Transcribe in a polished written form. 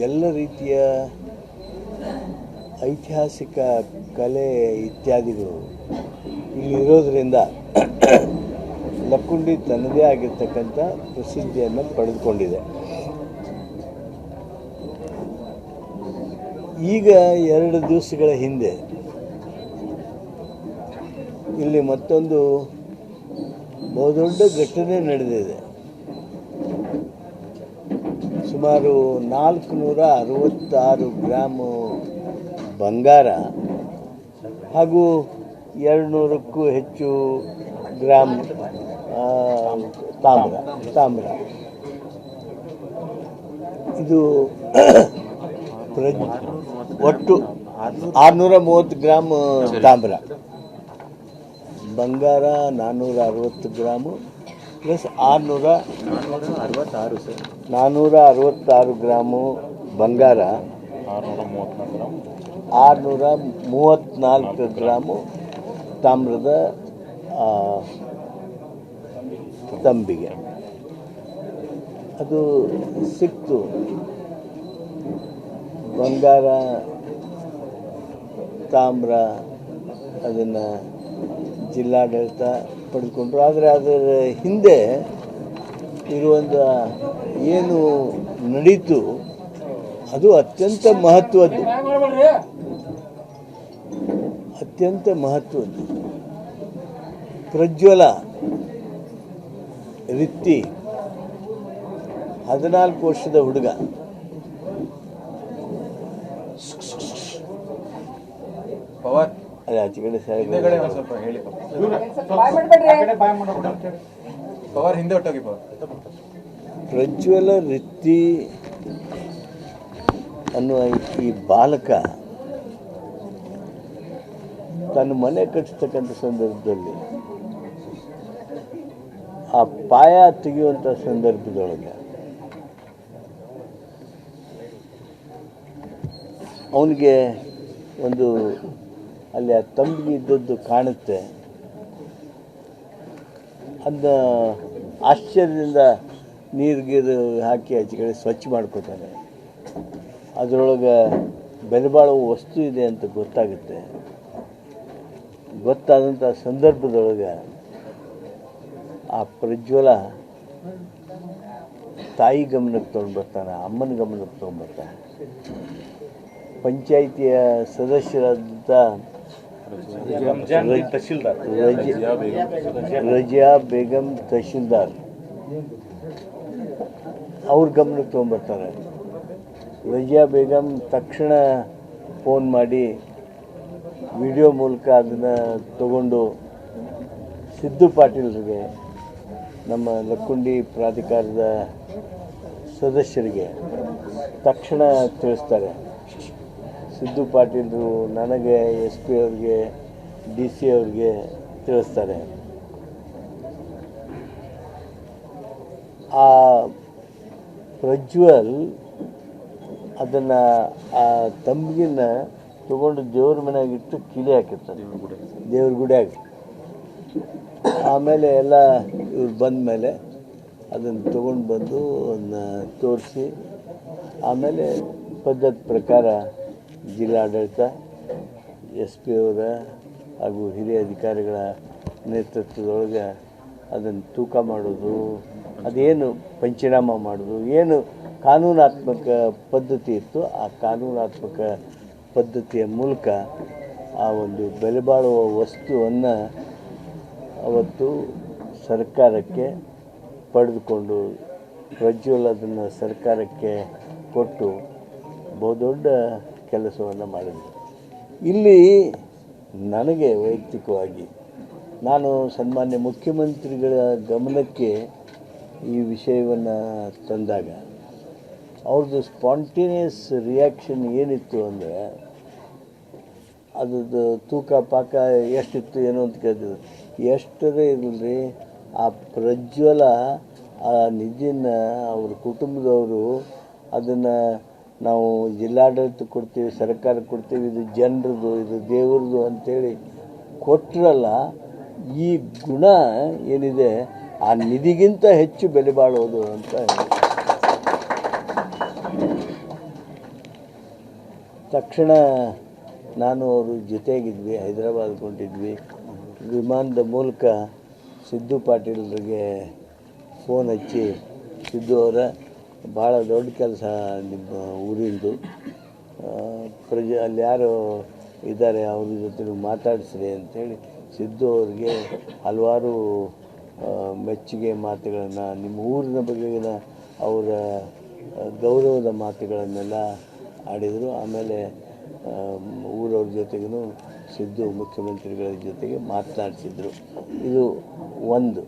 ಎಲ್ಲ ರೀತಿಯ ಐತಿಹಾಸಿಕ ಕಲೆ ಇತ್ಯಾದಿಗಳು ಇಲ್ಲಿರೋದ್ರಿಂದ ಲಕ್ಕುಂಡಿ ತನ್ನದೇ ಆಗಿರ್ತಕ್ಕಂಥ ಪ್ರಸಿದ್ಧಿಯನ್ನು ಪಡೆದುಕೊಂಡಿದೆ. ಈಗ 2 ದಿವಸಗಳ ಹಿಂದೆ ಇಲ್ಲಿ ಮತ್ತೊಂದು ಬಹುದೊಡ್ಡ ಘಟನೆ ನಡೆದಿದೆ. ಸುಮಾರು 466 ಗ್ರಾಮ್ ಬಂಗಾರ ಹಾಗೂ 200ಕ್ಕೂ ಹೆಚ್ಚು ಗ್ರಾಮ್ ತಾಮ್ರ ಇದು ಒಟ್ಟು 630 ಗ್ರಾಮ್ ತಾಮ್ರ, ಬಂಗಾರ 460 ಗ್ರಾಮು ಪ್ಲಸ್ 466 ಗ್ರಾಮು ಬಂಗಾರ, 634 ಗ್ರಾಮು ತಾಮ್ರದ ತಂಬಿಗೆ ಅದು ಸಿಕ್ತು. ಬಂಗಾರ ತಾಮ್ರ ಅದನ್ನು ಜಿಲ್ಲಾಡಳಿತ ಪಡೆದುಕೊಂಡ್ರು. ಆದರೆ ಅದರ ಹಿಂದೆ ಇರುವಂಥ ಏನು ನಡೀತು ಅದು ಅತ್ಯಂತ ಮಹತ್ವದ್ದು. ಪ್ರಜ್ವಲ ರಿತ್ತಿ 14 ವರ್ಷದ ಹುಡುಗ ಪವರ್ ಅದೇ ಆಚೆ ಕಡೆ ಸಾಹೇಬ್ ಪವರ್ ಹಿಂದೆ ಹೊಟ್ಟೋಗಿ ಪ್ರಜ್ವಲ ರಿತ್ತಿ ಅನ್ನುವ ಈ ಬಾಲಕ ತನ್ನ ಮನೆ ಕಟ್ಟಿಸ್ತಕ್ಕಂಥ ಸಂದರ್ಭದಲ್ಲಿ ಆ ಪಾಯ ತೆಗೆಯುವಂಥ ಸಂದರ್ಭದೊಳಗೆ ಅವನಿಗೆ ಒಂದು ಅಲ್ಲಿ ಆ ತಂಬಿಗೆ ಇದ್ದದ್ದು ಕಾಣುತ್ತೆ. ಅದನ್ನ ಆಶ್ಚರ್ಯದಿಂದ ನೀರು ಹಾಕಿ ಆಚೆ ಕಡೆ ಸ್ವಚ್ಛ ಮಾಡ್ಕೊತಾನೆ. ಅದರೊಳಗೆ ಬೆಲೆ ಬಾಳುವ ವಸ್ತು ಇದೆ ಅಂತ ಗೊತ್ತಾಗುತ್ತೆ. ಗೊತ್ತಾದಂಥ ಸಂದರ್ಭದೊಳಗೆ ಆ ಪ್ರಜ್ವಲ ತಾಯಿ ಗಮನಕ್ಕೆ ತೊಗೊಂಡ್ಬರ್ತಾನೆ, ಅಮ್ಮನ ಗಮನಕ್ಕೆ ತೊಗೊಂಡ್ಬರ್ತಾನೆ. ಪಂಚಾಯಿತಿಯ ಸದಸ್ಯರಾದಂಥ ರಜಿಯಾ ಬೇಗಂ ತಹಶೀಲ್ದಾರ್ ಅವ್ರ ಗಮನಕ್ಕೆ ತೊಗೊಂಡ್ಬರ್ತಾರೆ. ರಜಿಯಾ ಬೇಗಂ ತಕ್ಷಣ ಫೋನ್ ಮಾಡಿ ವಿಡಿಯೋ ಮೂಲಕ ಅದನ್ನು ತಗೊಂಡು ಸಿದ್ದು ಪಾಟೀಲ್ರಿಗೆ, ನಮ್ಮ ಲಕ್ಕುಂಡಿ ಪ್ರಾಧಿಕಾರದ ಸದಸ್ಯರಿಗೆ ತಕ್ಷಣ ತಿಳಿಸ್ತಾರೆ. ಸಿದ್ದು ಪಾಟೀಲರು ನನಗೆ, SP ಅವ್ರಿಗೆ, DC ಅವ್ರಿಗೆ ತಿಳಿಸ್ತಾರೆ. ಆ ಪ್ರಜ್ವಲ್ ಅದನ್ನು ಆ ತಂಬಿಗಿನ ತೊಗೊಂಡು ದೇವ್ರ ಮನೆಯಾಗಿಟ್ಟು ಕಿಲಿ ಹಾಕಿರ್ತಾರೆ, ದೇವ್ರ ಗುಡಿಯಾಗ. ಆಮೇಲೆ ಎಲ್ಲ ಇವ್ರು ಬಂದ ಮೇಲೆ ಅದನ್ನು ತೊಗೊಂಡು ಬಂದು ಅದನ್ನ ತೋರಿಸಿ ಆಮೇಲೆ ಪದ್ಧತಿ ಪ್ರಕಾರ ಜಿಲ್ಲಾಡಳಿತ, SP ಅವರ ಹಾಗೂ ಹಿರಿಯ ಅಧಿಕಾರಿಗಳ ನೇತೃತ್ವದೊಳಗೆ ಅದನ್ನು ತೂಕ ಮಾಡೋದು, ಅದೇನು ಪಂಚನಾಮ ಮಾಡೋದು, ಏನು ಕಾನೂನಾತ್ಮಕ ಪದ್ಧತಿ ಇತ್ತು ಆ ಕಾನೂನಾತ್ಮಕ ಪದ್ಧತಿಯ ಮೂಲಕ ಆ ಒಂದು ಬೆಲೆ ಬಾಳುವ ವಸ್ತುವನ್ನು ಅವತ್ತು ಸರ್ಕಾರಕ್ಕೆ ಪಡೆದುಕೊಂಡು ಪ್ರಜ್ವಲ್ ಅದನ್ನು ಸರ್ಕಾರಕ್ಕೆ ಕೊಟ್ಟು ಬಹುದೊಡ್ಡ ಕೆಲಸವನ್ನು ಮಾಡಿದರು. ಇಲ್ಲಿ ನನಗೆ ವೈಯಕ್ತಿಕವಾಗಿ ನಾನು ಸನ್ಮಾನ್ಯ ಮುಖ್ಯಮಂತ್ರಿಗಳ ಗಮನಕ್ಕೆ ಈ ವಿಷಯವನ್ನು ತಂದಾಗ ಅವ್ರದ್ದು ಸ್ಪಾಂಟೇನಿಯಸ್ ರಿಯಾಕ್ಷನ್ ಏನಿತ್ತು ಅಂದರೆ, ಅದ್ರದ್ದು ತೂಕ ಪಾಕ ಎಷ್ಟಿತ್ತು ಏನೋ ಅಂತ ಕೇಳ್ತಿದ್ರು. ಎಷ್ಟರೇ ಇರಲಿ ಆ ಪ್ರಜ್ವಲ ಆ ನಿಧಿನ ಅವ್ರ ಕುಟುಂಬದವರು ಅದನ್ನು ನಾವು ಜಿಲ್ಲಾಡಳಿತ ಕೊಡ್ತೀವಿ, ಸರ್ಕಾರಕ್ಕೆ ಕೊಡ್ತೀವಿ, ಇದು ಜನರದು, ಇದು ದೇವ್ರದ್ದು ಅಂಥೇಳಿ ಕೊಟ್ಟರಲ್ಲ, ಈ ಗುಣ ಏನಿದೆ ಆ ನಿಧಿಗಿಂತ ಹೆಚ್ಚು ಬೆಲೆ ಬಾಳೋದು ಅಂತ. ತಕ್ಷಣ ನಾನು ಅವರು ಜೊತೆಗಿದ್ವಿ, ಹೈದರಾಬಾದ್ಗೆ ಹೊಂಟಿದ್ವಿ. ವಿಮಾನದ ಮೂಲಕ ಸಿದ್ದು ಪಾಟೀಲ್ರಿಗೆ ಫೋನ್ ಹಚ್ಚಿ, ಸಿದ್ದು ಅವರ ಭಾಳ ದೊಡ್ಡ ಕೆಲಸ ನಿಮ್ಮ ಊರಿಂದು, ಅಲ್ಲಿ ಯಾರು ಇದ್ದಾರೆ ಅವ್ರ ಜೊತೆ ಮಾತಾಡಿಸ್ರಿ ಅಂಥೇಳಿ ಸಿದ್ದು ಅವ್ರಿಗೆ ಹಲವಾರು ಮೆಚ್ಚುಗೆ ಮಾತುಗಳನ್ನು, ನಿಮ್ಮ ಊರಿನ ಬಗೆಗಿನ ಅವರ ಗೌರವದ ಮಾತುಗಳನ್ನೆಲ್ಲ ಆಡಿದರು. ಆಮೇಲೆ ಊರವ್ರ ಜೊತೆಗೂ ಸಿದ್ದು ಮುಖ್ಯಮಂತ್ರಿಗಳ ಜೊತೆಗೆ ಮಾತನಾಡಿಸಿದರು. ಇದು ಒಂದು.